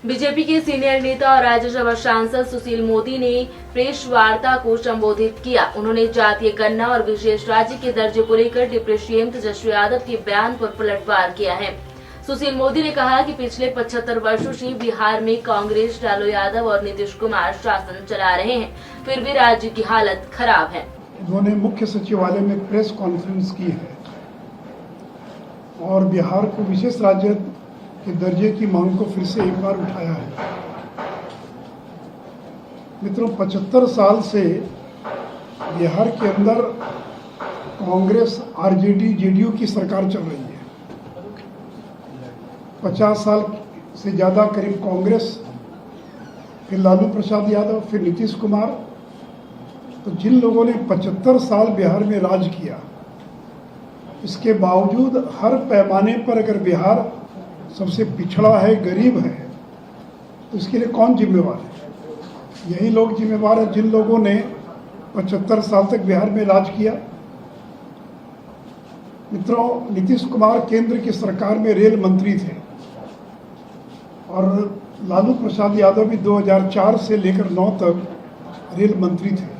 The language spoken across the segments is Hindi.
बीजेपी के सीनियर नेता और राज्यसभा सांसद सुशील मोदी ने प्रेस वार्ता को संबोधित किया। उन्होंने जातीय गणना और विशेष राज्य के दर्जे को लेकर डिप्टी सीएम तेजस्वी यादव के बयान पर पलटवार किया है। सुशील मोदी ने कहा कि पिछले 75 वर्षों से बिहार में कांग्रेस, लालू यादव और नीतीश कुमार शासन चला रहे हैं, फिर भी राज्य की हालत खराब है। उन्होंने मुख्य सचिवालय में प्रेस कॉन्फ्रेंस की है और बिहार को विशेष राज्य के दर्जे की मांग को फिर से एक बार उठाया है। मित्रों, 75 साल से बिहार के अंदर कांग्रेस, आरजेडी, जेडीयू की सरकार चल रही है। 50 साल से ज़्यादा करीब कांग्रेस, फिर लालू प्रसाद यादव, फिर नीतीश कुमार। तो जिन लोगों ने 75 साल बिहार में राज किया, इसके बावजूद हर पैमाने पर अगर बिहार सबसे पिछड़ा है, गरीब है, तो इसके लिए कौन जिम्मेवार है? यही लोग जिम्मेवार हैं जिन लोगों ने 75 साल तक बिहार में राज किया। मित्रों, नीतीश कुमार केंद्र की सरकार में रेल मंत्री थे और लालू प्रसाद यादव भी 2004 से लेकर 9 तक रेल मंत्री थे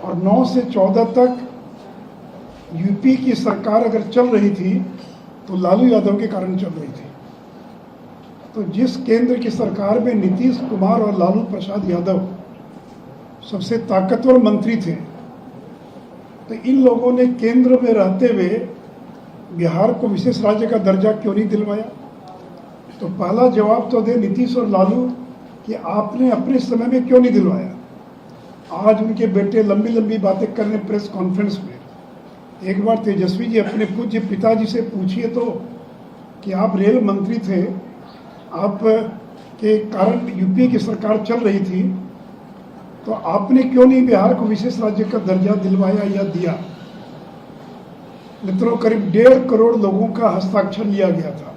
और 9 से 14 तक यूपी की सरकार अगर चल रही थी तो लालू यादव के कारण चल रही थी। तो जिस केंद्र की सरकार में नीतीश कुमार और लालू प्रसाद यादव सबसे ताकतवर मंत्री थे, तो इन लोगों ने केंद्र में रहते हुए बिहार को विशेष राज्य का दर्जा क्यों नहीं दिलवाया? तो पहला जवाब तो दे नीतीश और लालू कि आपने अपने समय में क्यों नहीं दिलवाया। आज उनके बेटे लंबी लंबी बातें कर रहे प्रेस कॉन्फ्रेंस में। एक बार तेजस्वी जी अपने पूज्य पिताजी से पूछिए तो कि आप रेल मंत्री थे, आप के कारण यूपी की सरकार चल रही थी, तो आपने क्यों नहीं बिहार को विशेष राज्य का दर्जा दिलवाया या दिया? मित्रों, करीब 1.5 करोड़ लोगों का हस्ताक्षर लिया गया था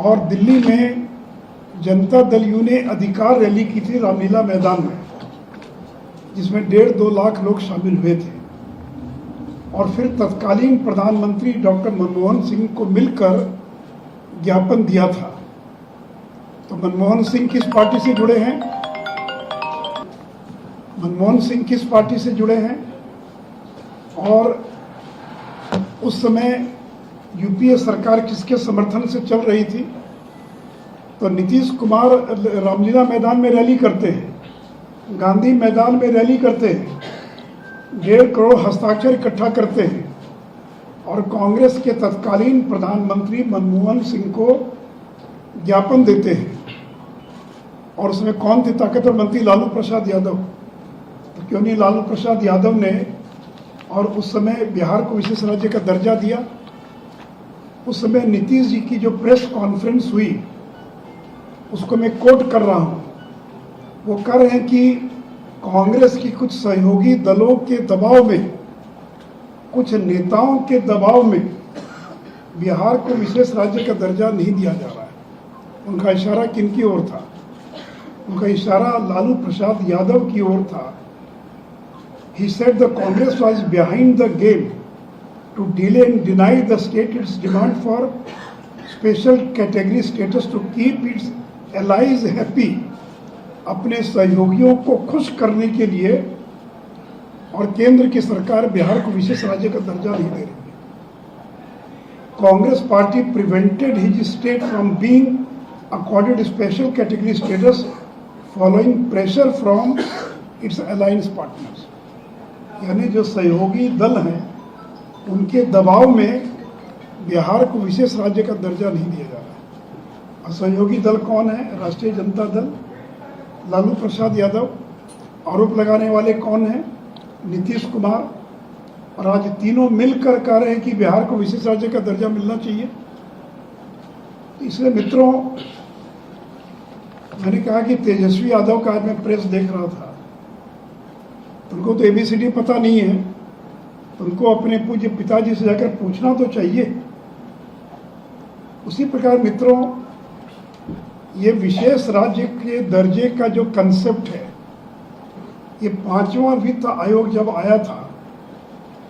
और दिल्ली में जनता दल यू ने अधिकार रैली की थी रामलीला मैदान में, जिसमें 1.5-2 लाख लोग शामिल हुए थे और फिर तत्कालीन प्रधानमंत्री डॉक्टर मनमोहन सिंह को मिलकर ज्ञापन दिया था। तो मनमोहन सिंह किस पार्टी से जुड़े हैं? मनमोहन सिंह किस पार्टी से जुड़े हैं? और उस समय यूपीए सरकार किसके समर्थन से चल रही थी? तो नीतीश कुमार रामलीला मैदान में रैली करते हैं, गांधी मैदान में रैली करते हैं, 1.5 करोड़ हस्ताक्षर इकट्ठा करते हैं और कांग्रेस के तत्कालीन प्रधानमंत्री मनमोहन सिंह को ज्ञापन देते हैं। और उसमें कौन थे ताकतवर मंत्री? लालू प्रसाद यादव। तो क्यों नहीं लालू प्रसाद यादव ने और उस समय बिहार को विशेष राज्य का दर्जा दिया? उस समय नीतीश जी की जो प्रेस कॉन्फ्रेंस हुई, उसको मैं कोट कर रहा हूँ। वो कह रहे हैं कि कांग्रेस की कुछ सहयोगी दलों के दबाव में, कुछ नेताओं के दबाव में बिहार को विशेष राज्य का दर्जा नहीं दिया जा रहा है। उनका इशारा किनकी ओर था? उनका इशारा लालू प्रसाद यादव की ओर था। He said the Congress was behind the game to delay and deny the state its demand for special category status to keep its allies happy। अपने सहयोगियों को खुश करने के लिए, और केंद्र की सरकार बिहार को विशेष राज्य का दर्जा नहीं दे रही है। Congress party prevented his state from being accorded special category status following pressure from its alliance partners. यानी जो सहयोगी दल हैं, उनके दबाव में बिहार को विशेष राज्य का दर्जा नहीं दिया जा रहा है। असहयोगी दल कौन है? राष्ट्रीय जनता दल, लालू प्रसाद यादव। आरोप लगाने वाले कौन हैं? नीतीश कुमार। और आज तीनों मिलकर कह रहे हैं कि बिहार को विशेष राज्य का दर्जा मिलना चाहिए। इसलिए मित्रों, मैंने कहा कि तेजस्वी यादव का आज मैं प्रेस देख रहा था, उनको तो ABCD पता नहीं है, तो उनको अपने पूज्य पिताजी से जाकर पूछना तो चाहिए। उसी प्रकार मित्रों, ये विशेष राज्य के दर्जे का जो कंसेप्ट है, ये 5वां वित्त आयोग जब आया था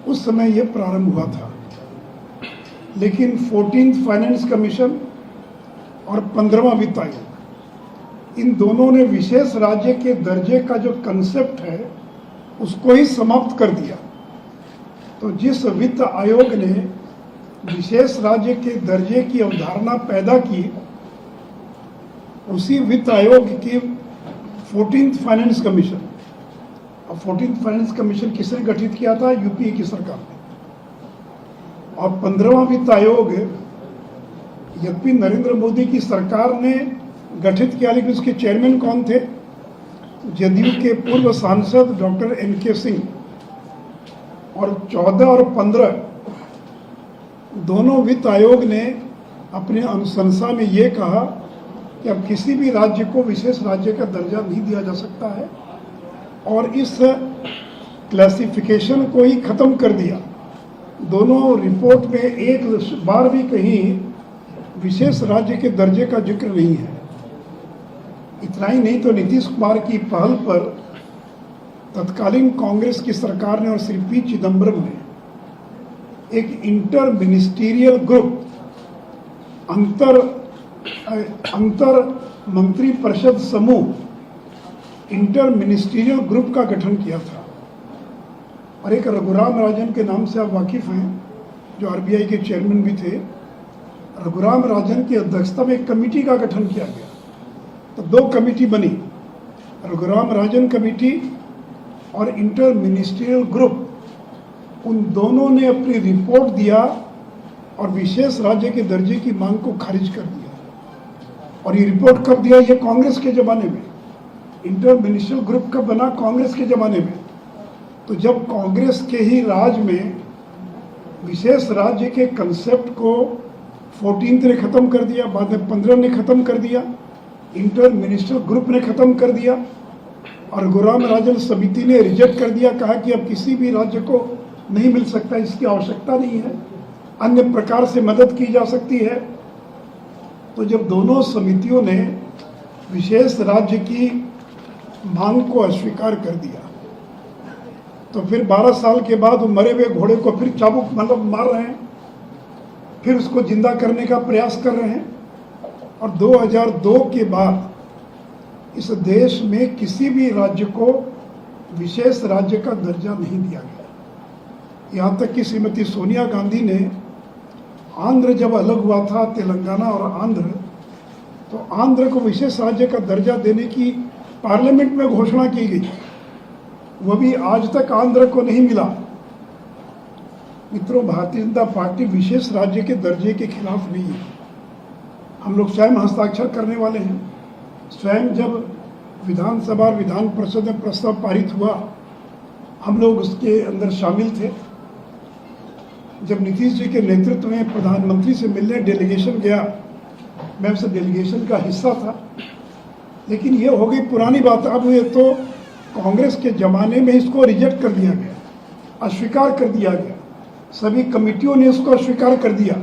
उस समय ये प्रारंभ हुआ था। लेकिन 14th फाइनेंस कमीशन और 15वां वित्त आयोग, इन दोनों ने विशेष राज्य के दर्जे का जो कंसेप्ट है उसको ही समाप्त कर दिया। तो जिस वित्त आयोग ने विशेष राज्य के दर्जे की अवधारणा पैदा की, उसी वित्त आयोग की 14th फाइनेंस कमीशन, और 14th फाइनेंस कमीशन किसने गठित किया था? यूपीए की सरकार ने। और 15वां वित्त आयोग यद्यपि नरेंद्र मोदी की सरकार ने गठित किया, लेकिन उसके चेयरमैन कौन थे? जदयू के पूर्व सांसद डॉक्टर एन.के. सिंह। और 14 और 15 दोनों वित्त आयोग ने अपने अनुशंसा में ये कहा कि अब किसी भी राज्य को विशेष राज्य का दर्जा नहीं दिया जा सकता है, और इस क्लासिफिकेशन को ही खत्म कर दिया। दोनों रिपोर्ट में एक बार भी कहीं विशेष राज्य के दर्जे का जिक्र नहीं है। इतना ही नहीं तो नीतीश कुमार की पहल पर तत्कालीन कांग्रेस की सरकार ने और श्री पी चिदम्बरम ने एक इंटर मिनिस्टीरियल ग्रुप, अंतर मंत्री परिषद समूह, इंटर मिनिस्टीरियल ग्रुप का गठन किया था। और एक रघुराम राजन के नाम से आप वाकिफ हैं, जो आरबीआई के चेयरमैन भी थे। रघुराम राजन की अध्यक्षता में एक कमेटी का गठन किया गया। तो 2 कमेटी बनी, रघुराम राजन कमेटी और इंटर मिनिस्ट्रियल ग्रुप। उन दोनों ने अपनी रिपोर्ट दिया और विशेष राज्य के दर्जे की मांग को खारिज कर दिया। और ये रिपोर्ट कब दिया? ये कांग्रेस के जमाने में। इंटर मिनिस्ट्रियल ग्रुप कब बना? कांग्रेस के जमाने में। तो जब कांग्रेस के ही राज में विशेष राज्य के कंसेप्ट को 14th ने खत्म कर दिया, बाद में 15 ने खत्म कर दिया, इंटर मिनिस्ट्रियल ग्रुप ने खत्म कर दिया, और रघुराम राजन समिति ने रिजेक्ट कर दिया, कहा कि अब किसी भी राज्य को नहीं मिल सकता, इसकी आवश्यकता नहीं है, अन्य प्रकार से मदद की जा सकती है। तो जब दोनों समितियों ने विशेष राज्य की मांग को अस्वीकार कर दिया, तो फिर 12 साल के बाद वो मरे हुए घोड़े को फिर चाबुक मार रहे हैं, फिर उसको जिंदा करने का प्रयास कर रहे हैं। और 2002 के बाद इस देश में किसी भी राज्य को विशेष राज्य का दर्जा नहीं दिया गया। यहाँ तक कि श्रीमती सोनिया गांधी ने आंध्र जब अलग हुआ था, तेलंगाना और आंध्र, तो आंध्र को विशेष राज्य का दर्जा देने की पार्लियामेंट में घोषणा की गई, वह भी आज तक आंध्र को नहीं मिला। मित्रों, भारतीय जनता पार्टी विशेष राज्य के दर्जे के खिलाफ नहीं है। हम लोग स्वयं हस्ताक्षर करने वाले हैं। स्वयं जब विधानसभा और विधान परिषद में प्रस्ताव पारित हुआ, हम लोग उसके अंदर शामिल थे। जब नीतीश जी के नेतृत्व में प्रधानमंत्री से मिलने डेलीगेशन गया, मैं उस डेलीगेशन का हिस्सा था। लेकिन ये हो गई पुरानी बात। अब ये तो कांग्रेस के ज़माने में इसको रिजेक्ट कर दिया गया, अस्वीकार कर दिया गया, सभी कमेटियों ने इसको अस्वीकार कर दिया।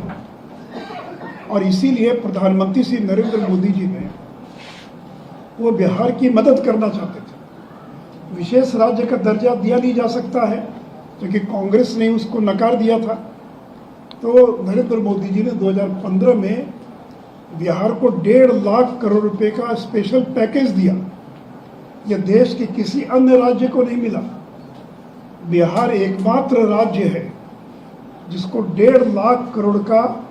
और इसीलिए प्रधानमंत्री श्री नरेंद्र मोदी जी ने वो बिहार की मदद करना चाहते थे। विशेष राज्य का दर्जा दिया नहीं जा सकता है क्योंकि कांग्रेस ने उसको नकार दिया था। तो नरेंद्र मोदी जी ने 2015 में बिहार को 1.5 लाख करोड़ रुपए का स्पेशल पैकेज दिया। यह देश के किसी अन्य राज्य को नहीं मिला। बिहार एकमात्र राज्य है जिसको 1.5 लाख करोड़ का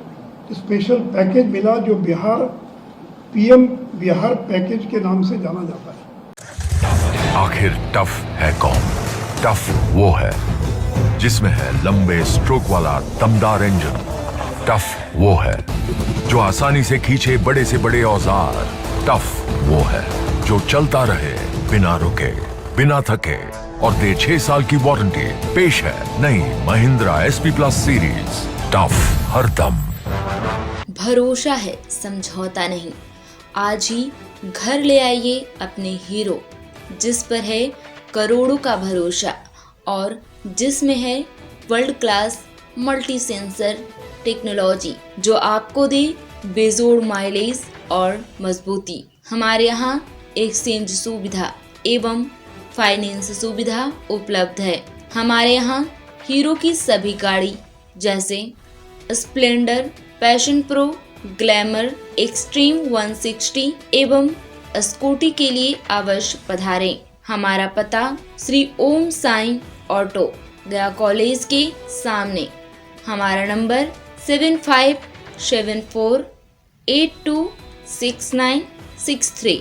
स्पेशल पैकेज मिला, जो बिहार पीएम बिहार पैकेज के नाम से जाना जाता है। आखिर टफ है कौन? टफ वो है जिसमें है लंबे स्ट्रोक वाला दमदार इंजन। टफ वो है जो आसानी से खींचे बड़े से बड़े औजार। टफ वो है जो चलता रहे बिना रुके, बिना थके और दे 6 साल की वारंटी। पेश है नई Mahindra SP plus series. Tough हरदम। भरोसा है, समझौता नहीं। आज ही घर ले आइए अपने हीरो, जिस पर है करोड़ों का भरोसा और जिसमें है world class multi sensor technology, जो आपको दे बेजोड़ माइलेज और मजबूती। हमारे यहाँ एक्सचेंज सुविधा एवं फाइनेंस सुविधा उपलब्ध है। हमारे यहाँ हीरो की सभी गाड़ी जैसे Splendor, passion pro, glamour extreme 160 एवं स्कूटी के लिए अवश्य पधारें। हमारा पता श्री ओम साई ऑटो, गया कॉलेज के सामने। हमारा नंबर 7574826963।